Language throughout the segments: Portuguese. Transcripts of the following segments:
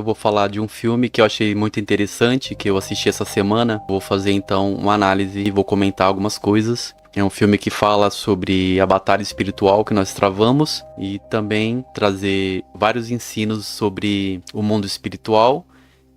eu vou falar de um filme que eu achei muito interessante, que eu assisti essa semana. Vou fazer então uma análise e vou comentar algumas coisas. É um filme que fala sobre a batalha espiritual que nós travamos e também trazer vários ensinos sobre o mundo espiritual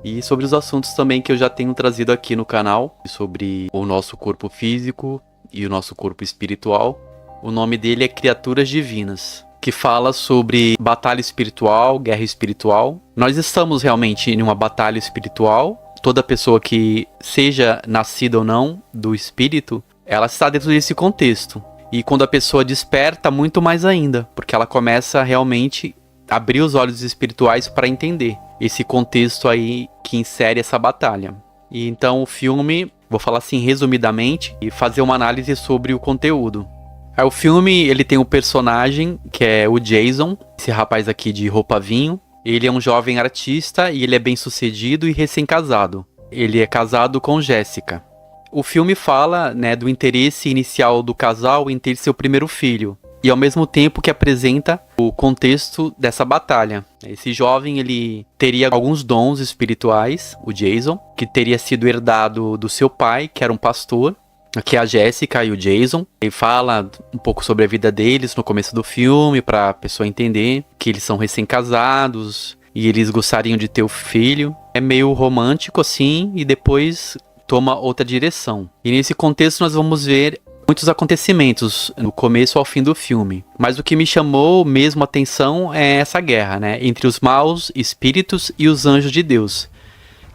e sobre os assuntos também que eu já tenho trazido aqui no canal, sobre o nosso corpo físico e o nosso corpo espiritual. O nome dele é Criaturas Divinas, que fala sobre batalha espiritual, guerra espiritual. Nós estamos realmente em uma batalha espiritual. Toda pessoa que seja nascida ou não do espírito, ela está dentro desse contexto. E quando a pessoa desperta, muito mais ainda, porque ela começa realmente a abrir os olhos espirituais para entender esse contexto aí que insere essa batalha. E então o filme, vou falar assim resumidamente, e fazer uma análise sobre o conteúdo. O filme, ele tem um personagem que é o Jason, esse rapaz aqui de roupa vinho. Ele é um jovem artista e ele é bem sucedido e recém-casado. Ele é casado com Jéssica. O filme fala, né, do interesse inicial do casal em ter seu primeiro filho. E ao mesmo tempo que apresenta o contexto dessa batalha. Esse jovem, ele teria alguns dons espirituais, o Jason, que teria sido herdado do seu pai, que era um pastor. Aqui é a Jéssica e o Jason. Ele fala um pouco sobre a vida deles no começo do filme, para a pessoa entender que eles são recém-casados e eles gostariam de ter o filho. É meio romântico assim e depois toma outra direção. E nesse contexto nós vamos ver muitos acontecimentos no começo ao fim do filme. Mas o que me chamou mesmo a atenção é essa guerra, né, entre os maus espíritos e os anjos de Deus,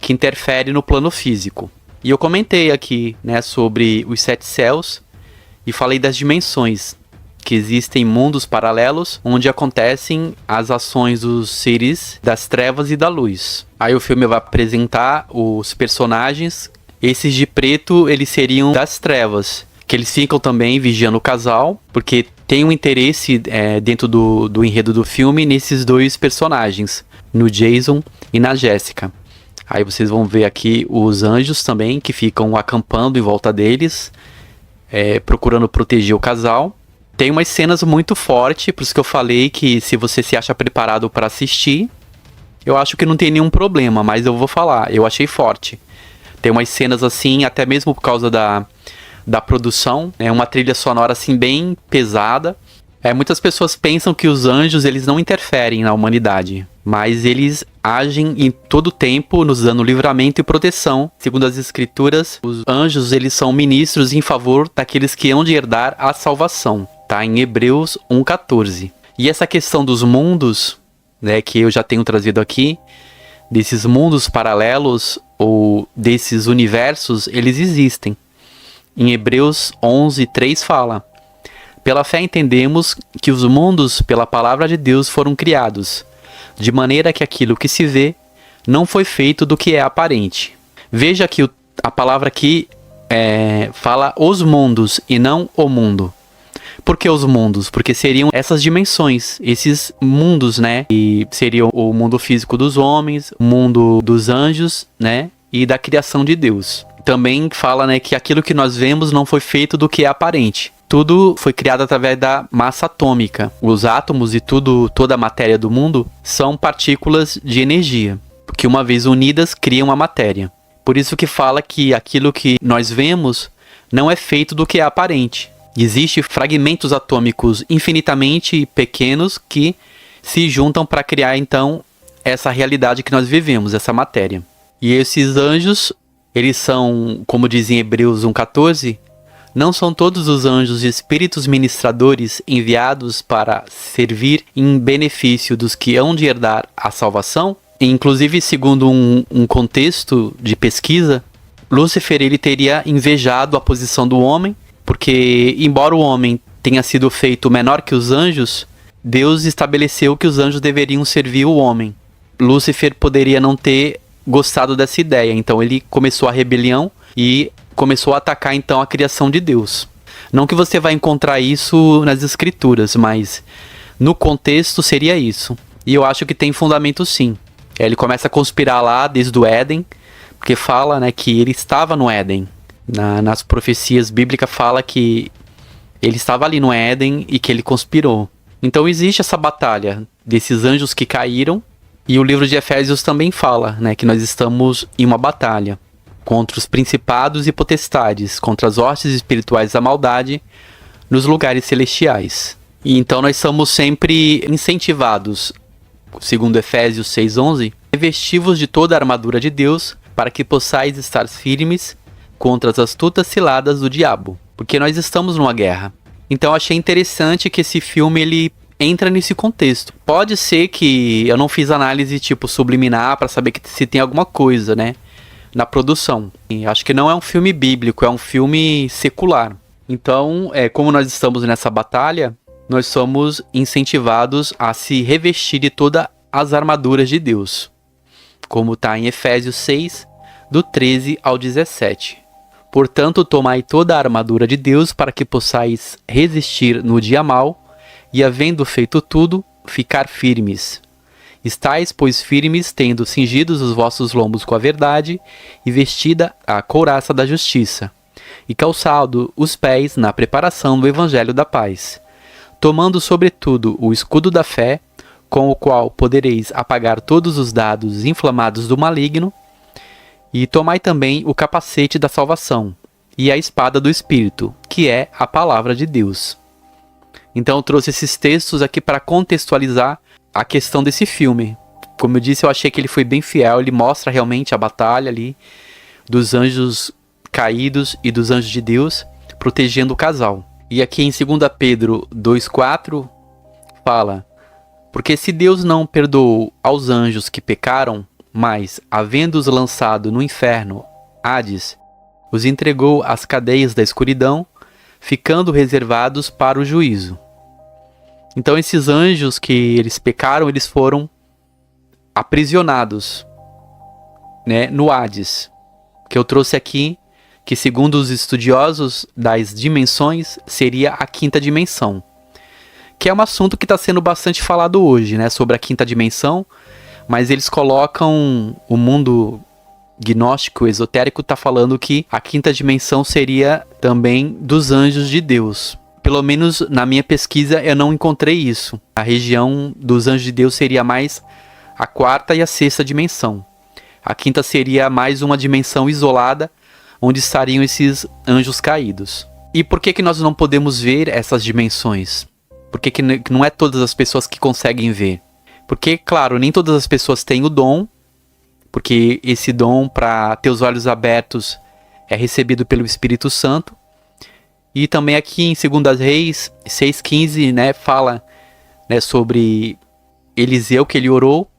que interfere no plano físico. E eu comentei aqui, né, sobre os 7 céus e falei das dimensões, que existem mundos paralelos onde acontecem as ações dos seres das trevas e da luz. Aí o filme vai apresentar os personagens. Esses de preto, eles seriam das trevas, que eles ficam também vigiando o casal, porque tem um interesse dentro do enredo do filme nesses dois personagens, no Jason e na Jéssica. Aí vocês vão ver aqui os anjos também, que ficam acampando em volta deles, procurando proteger o casal. Tem umas cenas muito fortes, por isso que eu falei que se você se acha preparado para assistir, eu acho que não tem nenhum problema, mas eu vou falar, eu achei forte. Tem umas cenas assim, até mesmo por causa da produção, uma trilha sonora assim bem pesada. Muitas pessoas pensam que os anjos eles não interferem na humanidade, mas eles agem em todo tempo nos dando livramento e proteção. Segundo as escrituras, os anjos eles são ministros em favor daqueles que hão de herdar a salvação. Tá em Hebreus 1,14. E essa questão dos mundos, né, que eu já tenho trazido aqui, desses mundos paralelos ou desses universos, eles existem. Em Hebreus 11,3 fala: pela fé entendemos que os mundos pela palavra de Deus foram criados, de maneira que aquilo que se vê não foi feito do que é aparente. Veja que a palavra aqui fala os mundos e não o mundo. Por que os mundos? Porque seriam essas dimensões, esses mundos, né? E seriam o mundo físico dos homens, o mundo dos anjos, né? E da criação de Deus. Também fala, né, que aquilo que nós vemos não foi feito do que é aparente. Tudo foi criado através da massa atômica. Os átomos e toda a matéria do mundo são partículas de energia, que uma vez unidas criam a matéria. Por isso que fala que aquilo que nós vemos não é feito do que é aparente. Existem fragmentos atômicos infinitamente pequenos que se juntam para criar então essa realidade que nós vivemos, essa matéria. E esses anjos, eles são, como diz em Hebreus 1,14, não são todos os anjos espíritos ministradores enviados para servir em benefício dos que hão de herdar a salvação? Inclusive, segundo um contexto de pesquisa, Lúcifer ele teria invejado a posição do homem, porque embora o homem tenha sido feito menor que os anjos, Deus estabeleceu que os anjos deveriam servir o homem. Lúcifer poderia não ter gostado dessa ideia, então ele começou a rebelião e começou a atacar então a criação de Deus. Não que você vai encontrar isso nas escrituras, mas no contexto seria isso. E eu acho que tem fundamento sim. Ele começa a conspirar lá desde o Éden, porque fala, né, que ele estava no Éden. Nas profecias bíblicas fala que ele estava ali no Éden e que ele conspirou. Então existe essa batalha desses anjos que caíram E o livro de Efésios também fala, né, que nós estamos em uma batalha contra os principados e potestades, contra as hostes espirituais da maldade nos lugares celestiais. E então nós somos sempre incentivados, segundo Efésios 6:11, revestivos de toda a armadura de Deus, para que possais estar firmes contra as astutas ciladas do diabo, porque nós estamos numa guerra. Então achei interessante que esse filme ele entra nesse contexto. Pode ser que eu não fiz análise tipo subliminar para saber que se tem alguma coisa, né, na produção. E acho que não é um filme bíblico, é um filme secular. Então, como nós estamos nessa batalha, nós somos incentivados a se revestir de todas as armaduras de Deus, como está em Efésios 6, do 13 ao 17. Portanto, tomai toda a armadura de Deus para que possais resistir no dia mau, e havendo feito tudo, ficar firmes. Estais, pois, firmes, tendo cingidos os vossos lombos com a verdade, e vestida a couraça da justiça, e calçado os pés na preparação do evangelho da paz, tomando sobretudo o escudo da fé, com o qual podereis apagar todos os dardos inflamados do maligno, e tomai também o capacete da salvação, e a espada do Espírito, que é a palavra de Deus. Então eu trouxe esses textos aqui para contextualizar a questão desse filme. Como eu disse, eu achei que ele foi bem fiel, ele mostra realmente a batalha ali dos anjos caídos e dos anjos de Deus protegendo o casal. E aqui em 2 Pedro 2,4 fala: porque se Deus não perdoou aos anjos que pecaram, mas, havendo-os lançado no inferno, Hades, os entregou às cadeias da escuridão, ficando reservados para o juízo. Então esses anjos que eles pecaram, eles foram aprisionados, né, no Hades, que eu trouxe aqui, que segundo os estudiosos das dimensões, seria a quinta dimensão, que é um assunto que está sendo bastante falado hoje, né, sobre a quinta dimensão, mas eles colocam o mundo gnóstico, esotérico, está falando que a quinta dimensão seria também dos anjos de Deus. Pelo menos na minha pesquisa eu não encontrei isso. A região dos anjos de Deus seria mais a quarta e a sexta dimensão. A quinta seria mais uma dimensão isolada, onde estariam esses anjos caídos. E por que nós não podemos ver essas dimensões? Por que não é todas as pessoas que conseguem ver? Porque, claro, nem todas as pessoas têm o dom, porque esse dom para ter os olhos abertos é recebido pelo Espírito Santo. E também aqui em 2 Reis 6,15, né, fala, né, sobre Eliseu, que ele orou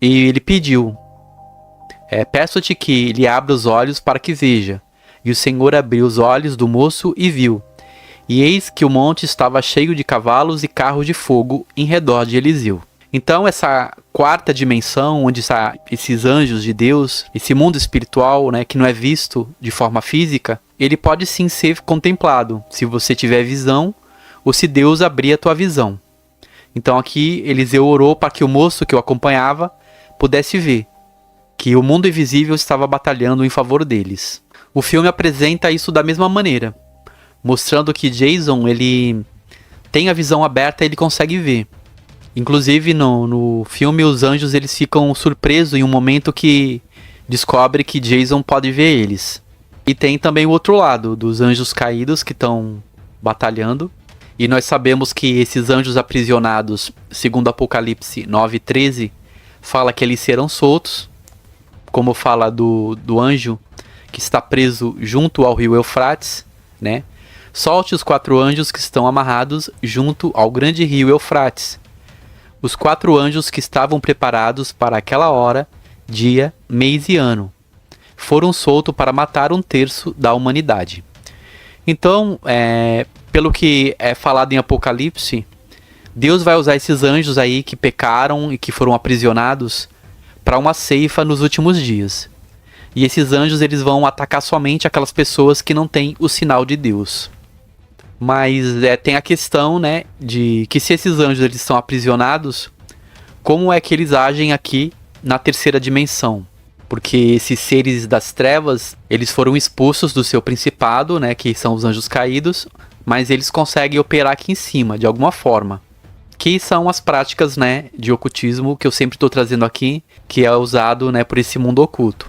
e ele pediu: peço-te que lhe abra os olhos para que veja. E o Senhor abriu os olhos do moço e viu. E eis que o monte estava cheio de cavalos e carros de fogo em redor de Eliseu. Então essa quarta dimensão, onde está esses anjos de Deus, esse mundo espiritual, né, que não é visto de forma física, ele pode sim ser contemplado, se você tiver visão, ou se Deus abrir a tua visão. Então aqui Eliseu orou para que o moço que o acompanhava pudesse ver que o mundo invisível estava batalhando em favor deles. O filme apresenta isso da mesma maneira, mostrando que Jason, ele tem a visão aberta e ele consegue ver. Inclusive no filme os anjos eles ficam surpresos em um momento que descobre que Jason pode ver eles. E tem também o outro lado dos anjos caídos que estão batalhando. E nós sabemos que esses anjos aprisionados, segundo Apocalipse 9:13, fala que eles serão soltos. Como fala do anjo que está preso junto ao rio Eufrates, né? Solte os 4 anjos que estão amarrados junto ao grande rio Eufrates. Os 4 anjos que estavam preparados para aquela hora, dia, mês e ano, foram soltos para matar 1/3 da humanidade. Então, pelo que é falado em Apocalipse, Deus vai usar esses anjos aí que pecaram e que foram aprisionados para uma ceifa nos últimos dias. E esses anjos eles vão atacar somente aquelas pessoas que não têm o sinal de Deus. Mas tem a questão, né, de que se esses anjos eles são aprisionados, como é que eles agem aqui na terceira dimensão? Porque esses seres das trevas, eles foram expulsos do seu principado, né, que são os anjos caídos, mas eles conseguem operar aqui em cima, de alguma forma. que são as práticas, né, de ocultismo que eu sempre estou trazendo aqui, que é usado, né, por esse mundo oculto.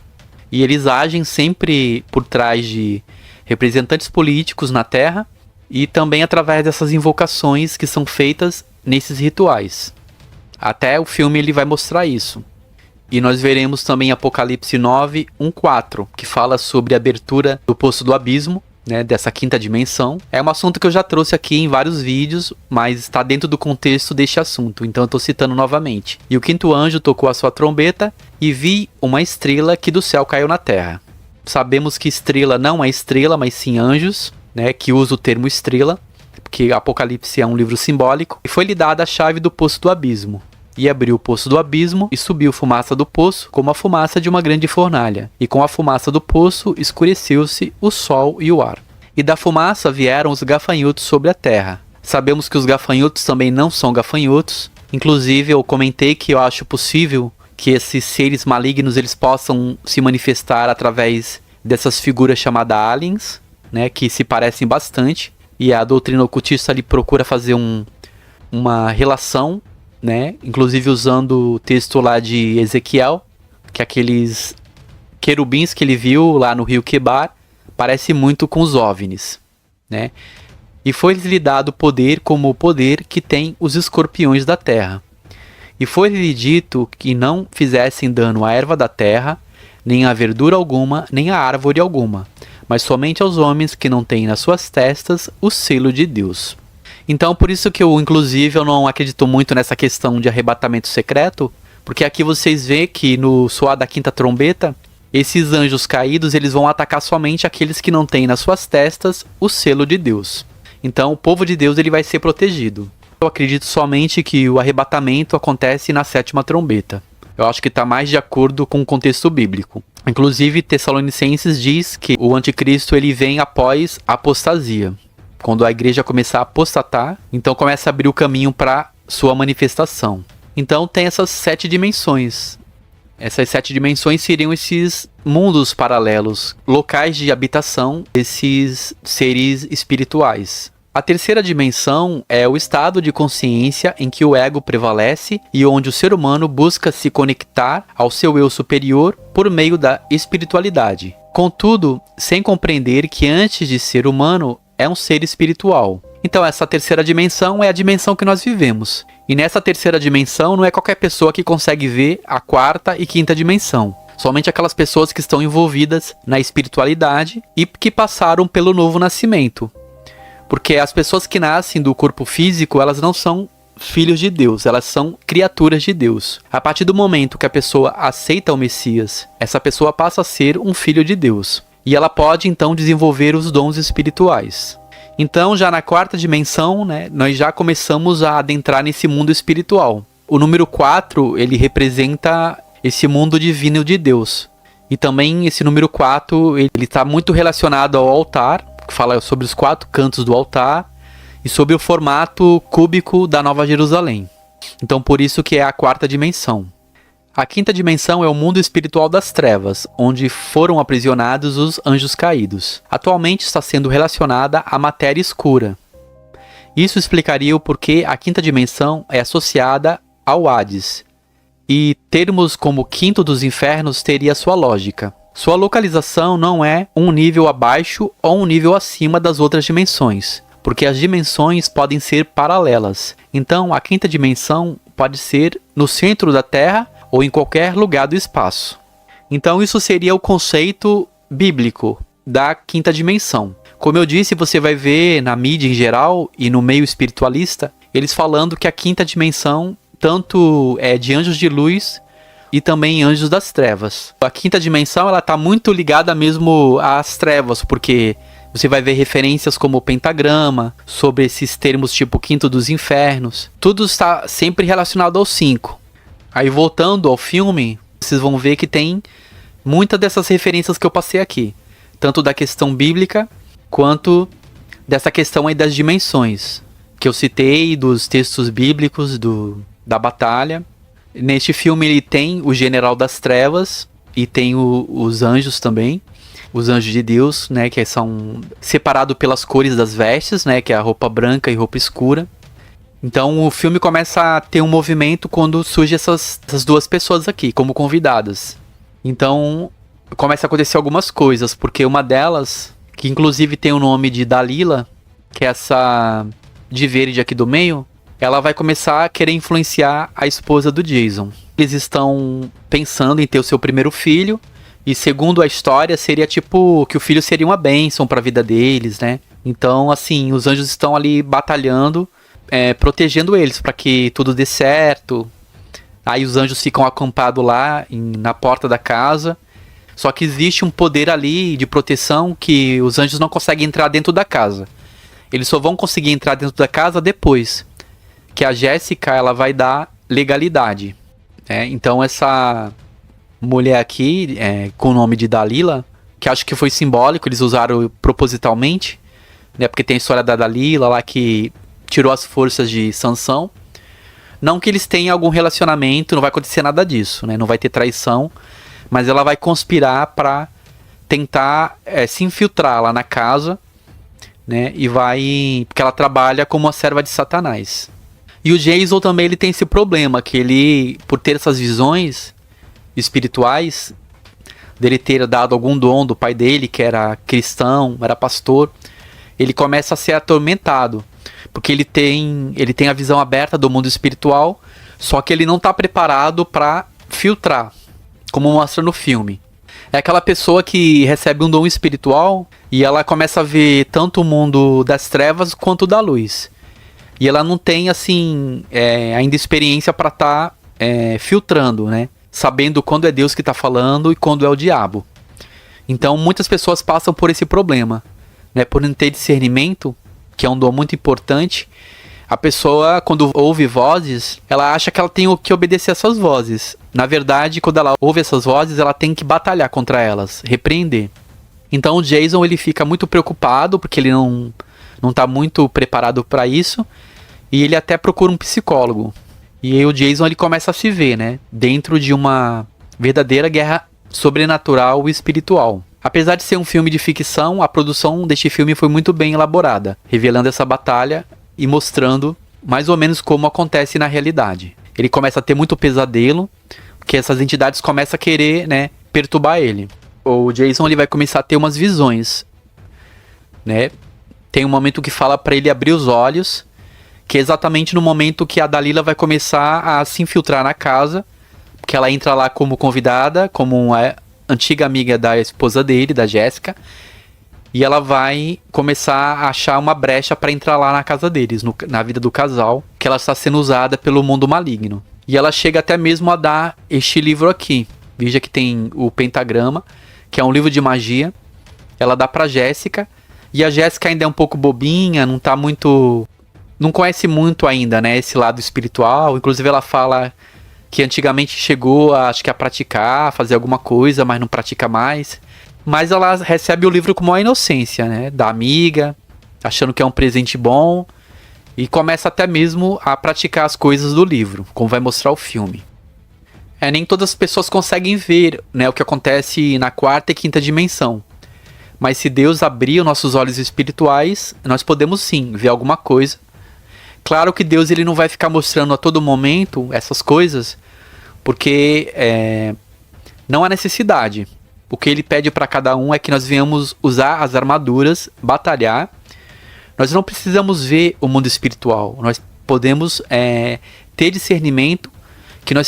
E eles agem sempre por trás de representantes políticos na Terra e também através dessas invocações que são feitas nesses rituais. Até o filme ele vai mostrar isso. E nós veremos também Apocalipse 9, 1:4, que fala sobre a abertura do Poço do Abismo, né, dessa quinta dimensão. É um assunto que eu já trouxe aqui em vários vídeos, mas está dentro do contexto deste assunto, então eu estou citando novamente. E o quinto anjo tocou a sua trombeta e vi uma estrela que do céu caiu na terra. Sabemos que estrela não é estrela, mas sim anjos, né, que usa o termo estrela, porque Apocalipse é um livro simbólico. E foi-lhe dada a chave do Poço do Abismo. E abriu o poço do abismo, e subiu fumaça do poço, como a fumaça de uma grande fornalha. E com a fumaça do poço, escureceu-se o sol e o ar. E da fumaça vieram os gafanhotos sobre a terra. Sabemos que os gafanhotos também não são gafanhotos. Inclusive, eu comentei que eu acho possível que esses seres malignos eles possam se manifestar através dessas figuras chamadas aliens, né, que se parecem bastante. E a doutrina ocultista ali procura fazer uma relação, né? Inclusive usando o texto lá de Ezequiel, que aqueles querubins que ele viu lá no rio Quebar parece muito com os OVNIs, né? E foi-lhe dado poder como o poder que tem os escorpiões da terra. E foi-lhe dito que não fizessem dano à erva da terra, nem à verdura alguma, nem à árvore alguma, mas somente aos homens que não têm nas suas testas o selo de Deus. Então, por isso que eu não acredito muito nessa questão de arrebatamento secreto, porque aqui vocês veem que no soar da quinta trombeta, esses anjos caídos eles vão atacar somente aqueles que não têm nas suas testas o selo de Deus. Então, o povo de Deus ele vai ser protegido. Eu acredito somente que o arrebatamento acontece na sétima trombeta. Eu acho que está mais de acordo com o contexto bíblico. Inclusive, Tessalonicenses diz que o anticristo ele vem após a apostasia. Quando a igreja começar a apostatar, então começa a abrir o caminho para sua manifestação. Então tem essas 7 dimensões. Essas 7 dimensões seriam esses mundos paralelos, locais de habitação desses seres espirituais. A terceira dimensão é o estado de consciência em que o ego prevalece e onde o ser humano busca se conectar ao seu eu superior por meio da espiritualidade. Contudo, sem compreender que antes de ser humano, é um ser espiritual. Então essa terceira dimensão é a dimensão que nós vivemos. E nessa terceira dimensão não é qualquer pessoa que consegue ver a quarta e quinta dimensão. Somente aquelas pessoas que estão envolvidas na espiritualidade e que passaram pelo novo nascimento. Porque as pessoas que nascem do corpo físico, elas não são filhos de Deus, elas são criaturas de Deus. A partir do momento que a pessoa aceita o Messias, essa pessoa passa a ser um filho de Deus. E ela pode, então, desenvolver os dons espirituais. Então, já na quarta dimensão, né, nós já começamos a adentrar nesse mundo espiritual. O número 4, ele representa esse mundo divino de Deus. E também esse número 4, ele está muito relacionado ao altar, que fala sobre os 4 cantos do altar, e sobre o formato cúbico da Nova Jerusalém. Então, por isso que é a quarta dimensão. A quinta dimensão é o mundo espiritual das trevas, onde foram aprisionados os anjos caídos. Atualmente está sendo relacionada à matéria escura. Isso explicaria o porquê a quinta dimensão é associada ao Hades. E termos como quinto dos infernos teria sua lógica. Sua localização não é um nível abaixo ou um nível acima das outras dimensões, porque as dimensões podem ser paralelas. Então, a quinta dimensão pode ser no centro da Terra ou em qualquer lugar do espaço. Então isso seria o conceito bíblico da quinta dimensão. Como eu disse, você vai ver na mídia em geral e no meio espiritualista, eles falando que a quinta dimensão tanto é de anjos de luz e também anjos das trevas. A quinta dimensão ela está muito ligada mesmo às trevas, porque você vai ver referências como o pentagrama, sobre esses termos tipo quinto dos infernos. Tudo está sempre relacionado ao 5. Aí voltando ao filme, vocês vão ver que tem muitas dessas referências que eu passei aqui. Tanto da questão bíblica, quanto dessa questão aí das dimensões. Que eu citei dos textos bíblicos da batalha. Neste filme ele tem o general das trevas e tem os anjos também. Os anjos de Deus, né, que são separados pelas cores das vestes, né, que é a roupa branca e roupa escura. Então o filme começa a ter um movimento quando surgem essas duas pessoas aqui como convidadas. Então começa a acontecer algumas coisas, porque uma delas, que inclusive tem o nome de Dalila, que é essa de verde aqui do meio, ela vai começar a querer influenciar a esposa do Jason. Eles estão pensando em ter o seu primeiro filho, e segundo a história, seria tipo que o filho seria uma bênção para a vida deles, né? Então, assim, os anjos estão ali batalhando, protegendo eles para que tudo dê certo. Aí os anjos ficam acampados lá na porta da casa. Só que existe um poder ali de proteção que os anjos não conseguem entrar dentro da casa. Eles só vão conseguir entrar dentro da casa depois que a Jéssica ela vai dar legalidade. Então essa mulher aqui, com o nome de Dalila, que acho que foi simbólico, eles usaram propositalmente, né, porque tem a história da Dalila lá que tirou as forças de Sansão. Não que eles tenham algum relacionamento, não vai acontecer nada disso, né, não vai ter traição, mas ela vai conspirar para tentar se infiltrar lá na casa, né, e vai, porque ela trabalha como uma serva de Satanás. E o Jason também ele tem esse problema, que ele, por ter essas visões espirituais, dele ter dado algum dom do pai dele, que era cristão, era pastor, ele começa a ser atormentado, porque ele tem a visão aberta do mundo espiritual, só que ele não está preparado para filtrar, como mostra no filme. É aquela pessoa que recebe um dom espiritual e ela começa a ver tanto o mundo das trevas quanto da luz. E ela não tem, assim, ainda experiência para estar filtrando, né? Sabendo quando é Deus que está falando e quando é o diabo. Então, muitas pessoas passam por esse problema, né? Por não ter discernimento, que é um dom muito importante. A pessoa, quando ouve vozes, ela acha que ela tem que obedecer essas vozes. Na verdade, quando ela ouve essas vozes, ela tem que batalhar contra elas, repreender. Então, o Jason ele fica muito preocupado, porque ele não está muito preparado para isso. E ele até procura um psicólogo. E aí o Jason ele começa a se ver, né, dentro de uma verdadeira guerra sobrenatural e espiritual. Apesar de ser um filme de ficção, a produção deste filme foi muito bem elaborada, revelando essa batalha e mostrando mais ou menos como acontece na realidade. Ele começa a ter muito pesadelo, porque essas entidades começam a querer, né, perturbar ele. O Jason ele vai começar a ter umas visões, né? Tem um momento que fala para ele abrir os olhos, que é exatamente no momento que a Dalila vai começar a se infiltrar na casa, porque ela entra lá como convidada, como uma antiga amiga da esposa dele, da Jéssica, e ela vai começar a achar uma brecha para entrar lá na casa deles, na vida do casal, que ela está sendo usada pelo mundo maligno. E ela chega até mesmo a dar este livro aqui. Veja que tem o pentagrama, que é um livro de magia. Ela dá para Jéssica, e a Jéssica ainda é um pouco bobinha, não conhece muito ainda, né, esse lado espiritual. Inclusive ela fala que antigamente chegou a praticar, a fazer alguma coisa, mas não pratica mais. Mas ela recebe o livro com maior inocência, né, da amiga, achando que é um presente bom, e começa até mesmo a praticar as coisas do livro, como vai mostrar o filme. Nem todas as pessoas conseguem ver, né, o que acontece na quarta e quinta dimensão. Mas se Deus abrir os nossos olhos espirituais, nós podemos sim ver alguma coisa. Claro que Deus ele não vai ficar mostrando a todo momento essas coisas, porque não há necessidade. O que ele pede para cada um é que nós venhamos usar as armaduras, batalhar. Nós não precisamos ver o mundo espiritual. Nós podemos ter discernimento que nós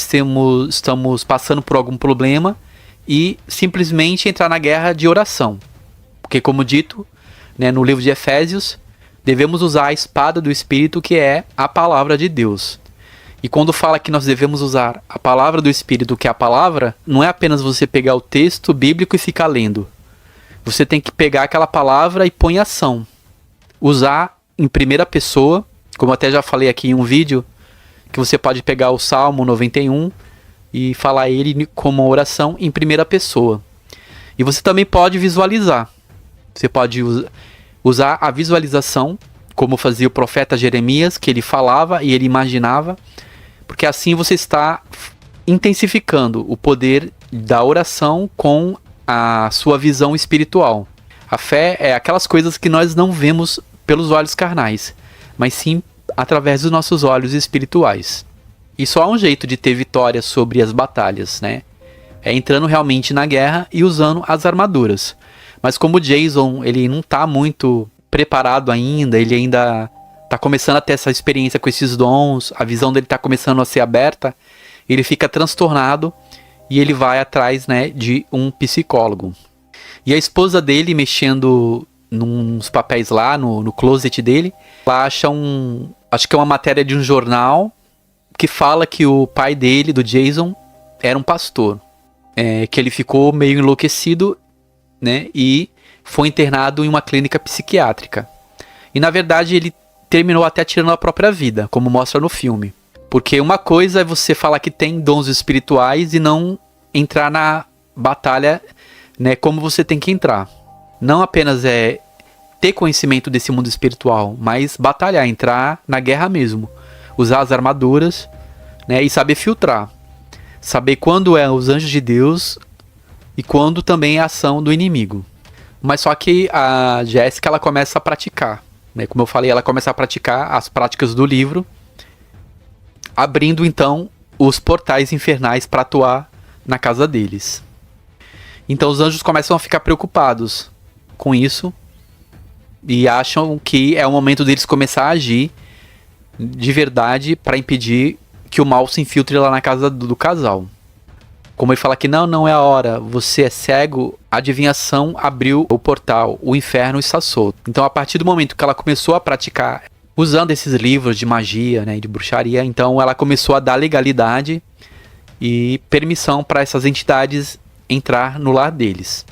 estamos passando por algum problema e simplesmente entrar na guerra de oração. Porque, como dito, né, no livro de Efésios, devemos usar a espada do Espírito, que é a palavra de Deus. E quando fala que nós devemos usar a palavra do Espírito, que é a palavra, não é apenas você pegar o texto bíblico e ficar lendo. Você tem que pegar aquela palavra e pôr em ação. Usar em primeira pessoa, como até já falei aqui em um vídeo, que você pode pegar o Salmo 91 e falar ele como oração em primeira pessoa. E você também pode visualizar. Você pode usar a visualização, como fazia o profeta Jeremias, que ele falava e ele imaginava, porque assim você está intensificando o poder da oração com a sua visão espiritual. A fé é aquelas coisas que nós não vemos pelos olhos carnais, mas sim através dos nossos olhos espirituais. E só há um jeito de ter vitória sobre as batalhas, né? É entrando realmente na guerra e usando as armaduras. Mas como o Jason, ele não tá muito preparado ainda, ele ainda tá começando a ter essa experiência com esses dons, a visão dele tá começando a ser aberta, ele fica transtornado e ele vai atrás, né, de um psicólogo. E a esposa dele, mexendo nos papéis lá, no closet dele, ela acha acho que é uma matéria de um jornal, que fala que o pai dele, do Jason, era um pastor. Que ele ficou meio enlouquecido, né, e foi internado em uma clínica psiquiátrica. E na verdade ele terminou até tirando a própria vida, como mostra no filme. Porque uma coisa é você falar que tem dons espirituais e não entrar na batalha, né, como você tem que entrar. Não apenas é ter conhecimento desse mundo espiritual, mas batalhar, entrar na guerra mesmo. Usar as armaduras, né, e saber filtrar. Saber quando é os anjos de Deus e quando também é a ação do inimigo. Mas só que a Jéssica, ela começa a praticar, né? Como eu falei, ela começa a praticar as práticas do livro, abrindo então os portais infernais para atuar na casa deles. Então os anjos começam a ficar preocupados com isso e acham que é o momento deles começar a agir de verdade para impedir que o mal se infiltre lá na casa do casal. Como ele fala que não é a hora, você é cego, a adivinhação abriu o portal, o inferno está solto. Então a partir do momento que ela começou a praticar, usando esses livros de magia, né, de bruxaria, então ela começou a dar legalidade e permissão para essas entidades entrar no lar deles.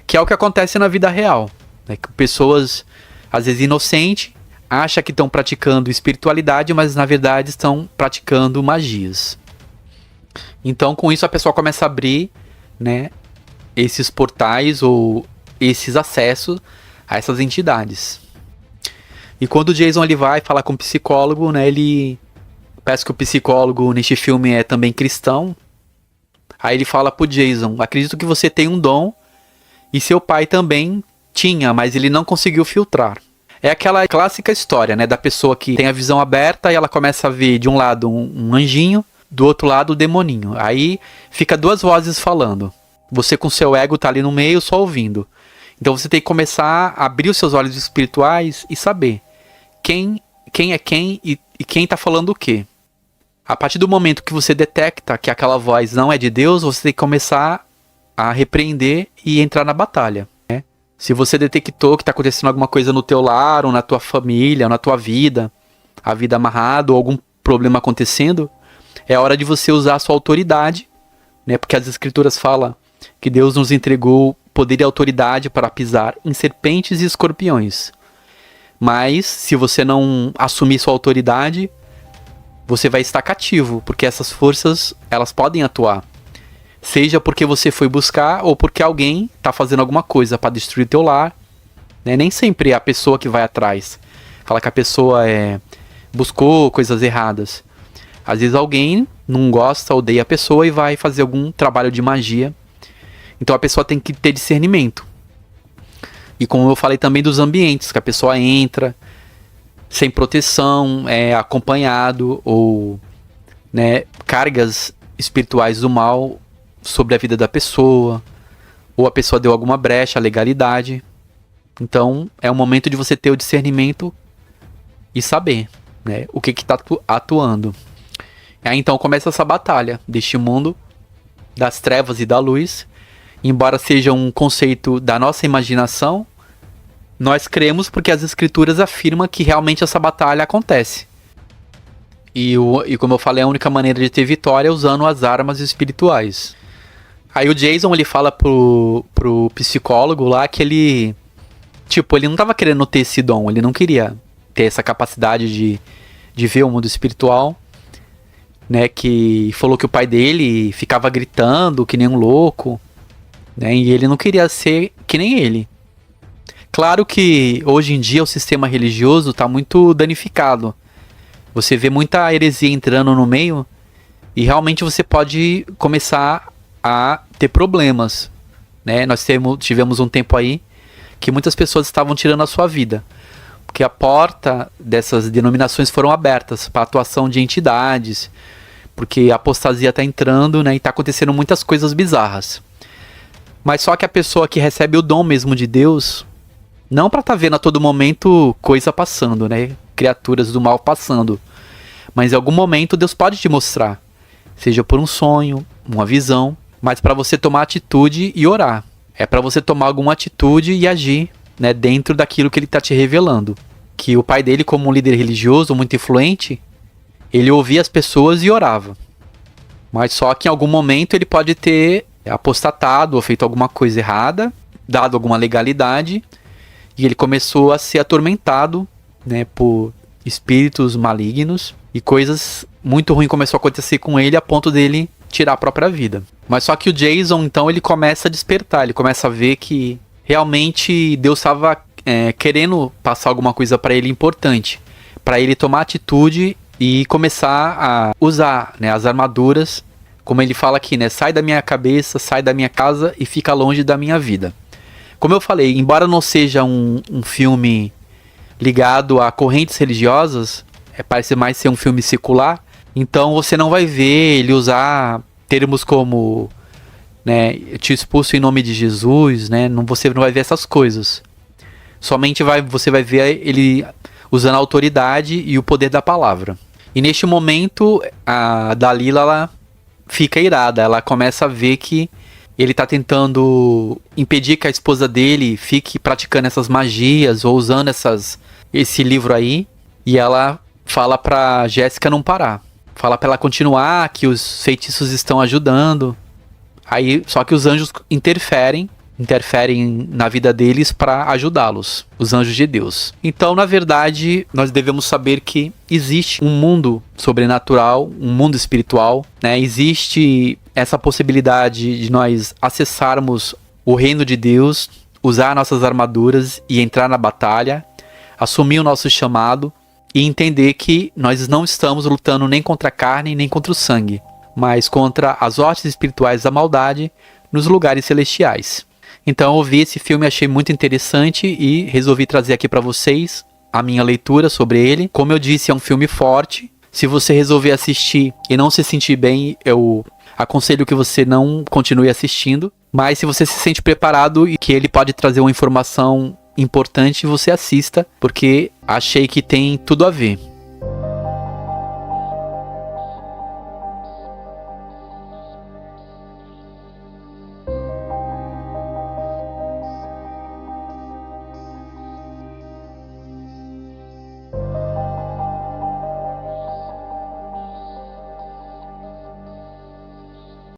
Que é o que acontece na vida real, né, que pessoas, às vezes inocentes, acham que estão praticando espiritualidade, mas na verdade estão praticando magias. Então com isso a pessoa começa a abrir, né, esses portais ou esses acessos a essas entidades. E quando o Jason ele vai falar com o psicólogo, né, ele parece que o psicólogo neste filme é também cristão. Aí ele fala pro Jason: acredito que você tem um dom e seu pai também tinha, mas ele não conseguiu filtrar. É aquela clássica história, né, da pessoa que tem a visão aberta e ela começa a ver de um lado um anjinho, do outro lado o demoninho. Aí fica duas vozes falando. Você com seu ego tá ali no meio só ouvindo. Então você tem que começar a abrir os seus olhos espirituais e saber quem é quem e quem tá falando o quê. A partir do momento que você detecta que aquela voz não é de Deus, você tem que começar a repreender e entrar na batalha. Se você detectou que está acontecendo alguma coisa no teu lar, ou na tua família, ou na tua vida, a vida amarrada, ou algum problema acontecendo, é hora de você usar a sua autoridade, né? Porque as escrituras falam que Deus nos entregou poder e autoridade para pisar em serpentes e escorpiões. Mas, se você não assumir sua autoridade, você vai estar cativo, porque essas forças, elas podem atuar. Seja porque você foi buscar ou porque alguém está fazendo alguma coisa para destruir teu lar, né? Nem sempre é a pessoa que vai atrás. Fala que a pessoa buscou coisas erradas. Às vezes alguém não gosta, odeia a pessoa e vai fazer algum trabalho de magia. Então a pessoa tem que ter discernimento. E como eu falei também dos ambientes, que a pessoa entra sem proteção, é acompanhado, ou, né, cargas espirituais do mal sobre a vida da pessoa, ou a pessoa deu alguma brecha, a legalidade. Então é o momento de você ter o discernimento e saber, né, o que está atuando. Aí então começa essa batalha deste mundo das trevas e da luz. Embora seja um conceito da nossa imaginação, nós cremos porque as escrituras afirmam que realmente essa batalha acontece. E como eu falei, a única maneira de ter vitória é usando as armas espirituais. Aí o Jason, ele fala pro psicólogo lá que ele não tava querendo ter esse dom, ele não queria ter essa capacidade de ver o mundo espiritual, né, que falou que o pai dele ficava gritando que nem um louco, né, e ele não queria ser que nem ele. Claro que hoje em dia o sistema religioso está muito danificado. Você vê muita heresia entrando no meio e realmente você pode começar a ter problemas, né? Nós tivemos um tempo aí que muitas pessoas estavam tirando a sua vida. porque a porta dessas denominações foram abertas para a atuação de entidades, porque a apostasia está entrando, né, e está acontecendo muitas coisas bizarras. Mas só que a pessoa que recebe o dom mesmo de Deus, não para estar vendo a todo momento coisa passando, né, criaturas do mal passando, mas em algum momento Deus pode te mostrar, seja por um sonho, uma visão, mas para você tomar atitude e orar. É para você tomar alguma atitude e agir, né, dentro daquilo que ele está te revelando. Que o pai dele, como um líder religioso muito influente, ele ouvia as pessoas e orava. Mas só que em algum momento ele pode ter apostatado ou feito alguma coisa errada, dado alguma legalidade, e ele começou a ser atormentado, né, por espíritos malignos, e coisas muito ruins começou a acontecer com ele a ponto dele tirar a própria vida. Mas só que o Jason, então, ele começa a despertar, ele começa a ver que realmente Deus estava querendo passar alguma coisa para ele importante, para ele tomar atitude e começar a usar, né, as armaduras, como ele fala aqui, né, sai da minha cabeça, sai da minha casa e fica longe da minha vida. Como eu falei, embora não seja um filme ligado a correntes religiosas, parece mais ser um filme secular, então você não vai ver ele usar termos como, né, te expulso em nome de Jesus, né, você não vai ver essas coisas. Somente você vai ver ele usando a autoridade e o poder da palavra. E neste momento, a Dalila, ela fica irada, ela começa a ver que ele está tentando impedir que a esposa dele fique praticando essas magias ou usando esse livro aí, e ela fala pra Jéssica não parar. Fala pra ela continuar, que os feitiços estão ajudando. Aí, só que os anjos interferem na vida deles para ajudá-los, os anjos de Deus. Então, na verdade, nós devemos saber que existe um mundo sobrenatural, um mundo espiritual, né? Existe essa possibilidade de nós acessarmos o reino de Deus, usar nossas armaduras e entrar na batalha, assumir o nosso chamado e entender que nós não estamos lutando nem contra a carne, nem contra o sangue, mas contra as hostes espirituais da maldade nos lugares celestiais. Então eu vi esse filme, achei muito interessante e resolvi trazer aqui para vocês a minha leitura sobre ele. Como eu disse, é um filme forte. Se você resolver assistir e não se sentir bem, eu aconselho que você não continue assistindo. Mas se você se sente preparado e que ele pode trazer uma informação importante, você assista, porque achei que tem tudo a ver.